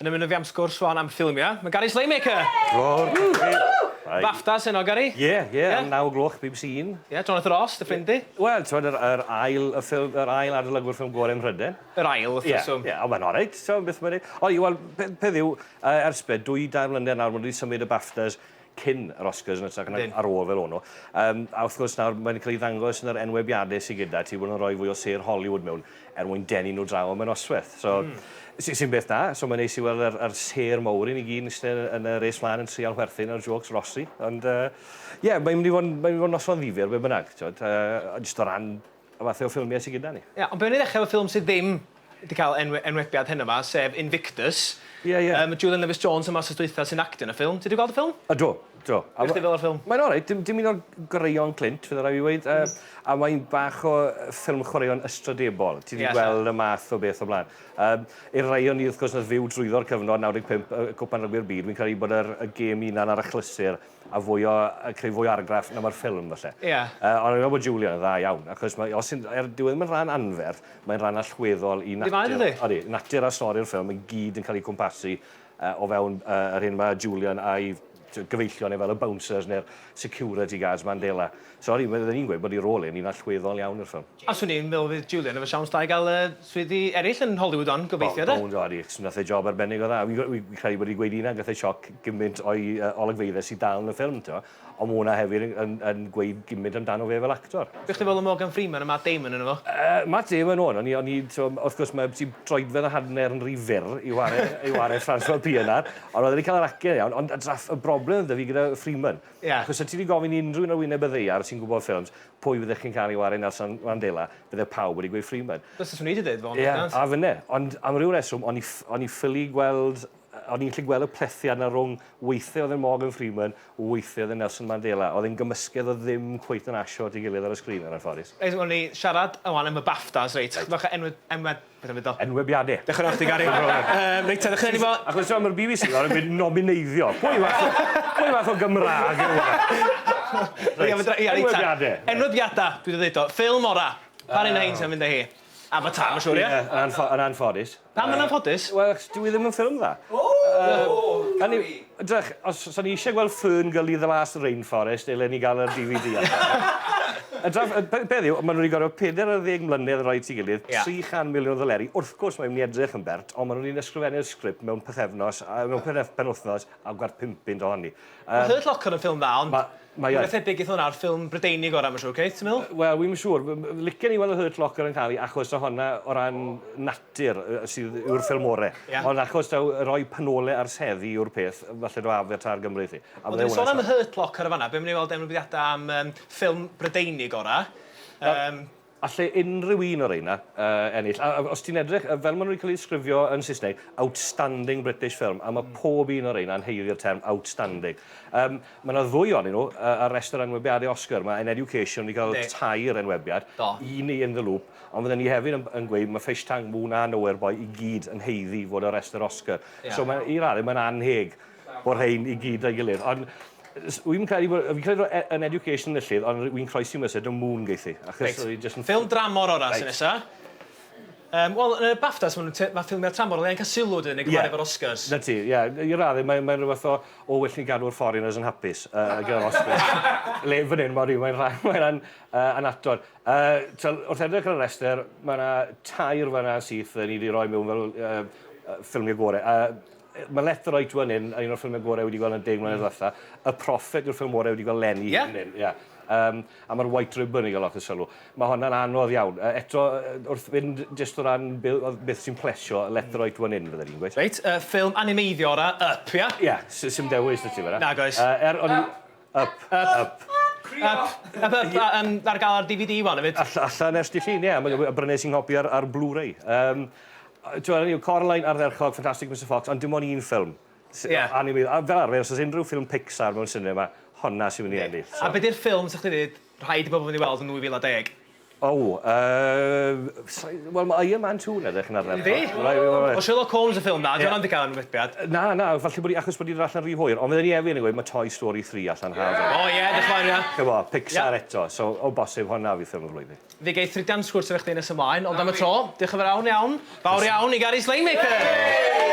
Yn ymuno fi am sgwrs swan am ffilmiau. Mae Gary Slaymaker. Baftas yno, Gary? Ie, am 9 gloch BBC 1. Ie, Jonathan Ross, dy ffrindi? Wel, ti'n yr ail adolygwr ffilm gorau yn Mhryden. Yr ail, wrth reswm. Ie, ond mae'n oreit, so beth mae'n ei. O, wel, peth yw, ers beth, 2-3 mlynedd nawr, mae'n wedi symud y Baftas cyn yr Oscars yn ytrach ar ôl fel ono. A wrth gwrs nawr, mae'n cael ei ddangos yn yr enwebiadau sy'n gyda, ti bod yn rhoi fwy o ser Hollywood mewn mwyn denu nhw draw am y noswaith. So, sy'n beth da, so mae'n neis i weld yr ser mawr i ni gyd yn y res mlaen yn trial chwerthin ar jokes Rossi. Ond, ie, mae'n mynd i fod yn noson ddifyr, be bynnag, jyst o ran y fath o ffilmiau sy'n gyda ni. Ie, ond be'n i ddechrau o ffilm sydd ddim wedi cael enwebiad hyn yma, sef Invictus. Ie. Julian Lewis-Jones yma sy'n dweitha sy'n actio yn y ffilm. Ti wedi gweld y ffilm? Do. Beth fel o'r ffilm? Mae'n oreit, dim un o'r greuon Clint, fydd rai i weid. A mae'n bach o ffilm chwaraeon ystradebol. Ti wedi gweld y math o beth o blaen. I'r rai o'n i, wrth gwrs, na fyw drwyddo'r cyfnod 95 y Cwpan Rygbi'r Byd, mi'n credu bod y gêm unan ar y chlysur a creu fwy argraff na mae'r ffilm, falle. Ond dwi'n meddwl bod Julian yn dda iawn, achos os diwedd yn rhan anferth, mae'n rhan allweddol i natur a stori'r ffilm, mae'n gyd yn cael ei cwmpasu o fewn yr hyn mae Julian a'i gyfeillio neu fel y bouncers neu'r security guards Mandela. Sori, byddwn ni'n gweud bod i'r rôl ni'n allweddol iawn i'r ffilm. A swn i'n meddwl fydd Julian efo siawns da i gael swyddi eraill yn Hollywood on, gobeithio, da? Nath ei job arbennig o dda. Wi'n credu bod i'n gweud una, gath ei sioc gymaint o'i olygfeiddau sy'n dal yn y ffilm, ond mae hwnna hefyd yn gweud gymaint amdano fe fel actor. Bych chi fel y Morgan Freeman a Matt Damon yn efo? Matt Damon o'n, wrth gwrs mae troedfedd a hadner yn rhy fyr i ware François Pienaar, ond oedd wedi cael yr acen iawn, ond y broblem ydy fi gyda Freeman. Achos ti wedi gofyn unrhyw un o wyneb y ddeiar sy'n gwybod ffilms, pwy fyddech chi'n cael ei ware Nelson Mandela, bydde pawb wedi gweud Freeman. Bys yswn i wedi dweud fel ond. A fyne, ond am ryw reswm, o'n i'n ffili gweld o'n i'n gallu gweld y plethiad na rhwng weithiau oedd yn Morgan Freeman o weithiau oedd yn Nelson Mandela. Oedd yn gymysgedd o ddim cweith yn asio at ei gilydd ar y sgrin yn anffodus. Reis, o'n i siarad am y Baftas, reit. Bach enwebiadau. Dechrau o'ch ti, Gary. Reit, dechrau ni fo... Achos mae'r BBC yn mynd nomineiddio. Pwy fath o Gymraeg yw hwnna? Enwebiadau. Enwebiadau, dwi wedi dweud o. Ffilm ora. Pa'r un ein sy'n mynd â hi. Avatar, mae'n siŵr, ie? Yn anffodus. Pam yn anffodus? Wel, dwi ddim yn ffilm dda. Drach, os o'n i eisiau gweld Fern Gully The Last Rainforest, eilen ni gael yr DVD. Beth yw, maen nhw wedi gorfod 40 mlynedd roi ti gilydd, 300 miliwn o ddoleri. Wrth gwrs mae'n mynd i edrych yn bert, ond maen nhw wedi'n ysgrifennu'r sgript mewn penwthnos a gwart 5 ohoni. Mae Hurt Locker yn ffilm dda, ond mae'n thebyg eith hwnna'r ffilm Brydeinig o'r am y siwr, Keith, ti'n meddwl? Wel, wy'n siŵr. Licen i weld y Hurt Locker yn cael ei achos o honna o ran natur sydd yw'r ffilm orau. Ond achos daw roi panolau ar seddi yw'r peth, falle do Avatar Gymru thi. Ond dwi'n sôn am y Hurt Locker y fanna, be mynd i weld enwebiadau am ffilm Brydeinig o'r Alle unrhyw un o'r reina ennill. A os ti'n edrych, fel maen nhw wedi cael ei sgrifio yn Saesneg, outstanding British film, a mae pob un o'r reina yn heirdio'r term outstanding. Mae yna ddwy o'n nhw ar restr enwebiadau Oscar. Mae In Education wedi cael 2 enwebiad, un i In the Loop, ond fydden ni hefyd yn gweud mae Fish Tank, Moon a Nowhere Boy i gyd yn heiddi fod ar restr Oscar. So i raddau, mae'n anheg bod rhain i gyd a'i gilydd. Fi'n credu yn Education yn y llydd, ond wy'n croesi mysyd y Moon geithi. Ffilm dramor o'r sy'n nesa. Wel, yn y Baftas, mae ffilmiau tramor yn cael sylw dyn, neu gyfer efo'r Oscars. Na ti, ie. I raddau, mae'n rhywbeth o well ni gadw'r Foreigners yn hapus gyda'r Oscars. Le fan hyn, mae'n anatod. Wrth edrych ar y rester, mae yna 2 fanna sydd ni wedi rhoi mewn fel ffilmiau gorau. Mae Let the Right One In, un o'r ffilmiau gorau wedi gweld yn 10 mlynedd ddiwetha. Y Prophet yw'r ffilm gorau wedi gweld Lenny yn un. A mae'r White Ribbon i gael lot o sylw. Mae hwnna'n anodd iawn. Eto, wrth fynd jyst o ran beth sy'n plesio, Let the Right One In, fydda ni'n gweud. Reit, ffilm animeiddio ora, Up, ia? Ie, sy'n dewis na ti fyna. Na, goes. Up. Ar gael ar DVD wan, efyd? Allan ers di llun, ie. Mae brynes i'n hopi ar Blu-ray. Coraline, Ardderchog, Fantastic Mr Fox, ond dim ond un ffilm. Fel arfer, os oes unrhyw ffilm Pixar mewn cinema, honna sy'n mynd i ennill. A beth yw'r ffilm sy'ch chi dweud rhaid i bobl fynd i weld yn 2010? Wel, mae Iron Man 2 yn edrych yn ardderchog. Ydy? O Sherlock Holmes y ffilm na, dwi'n ond i gael yn ymwydbiad. Na, falle achos bod i'n allan rhy hwyr, ond fydden ni efo yn gweud mae Toy Story 3 allan hafod. O ie, dechrau ia. Chyfo, Pixar eto, so o bosib honna fi ffilm y flwyddyn. Fi geith 3 sgwrs efo chdi nes ymlaen, ond am y tro, diolch yn fawr iawn. Fawr iawn i Gary Slaymaker!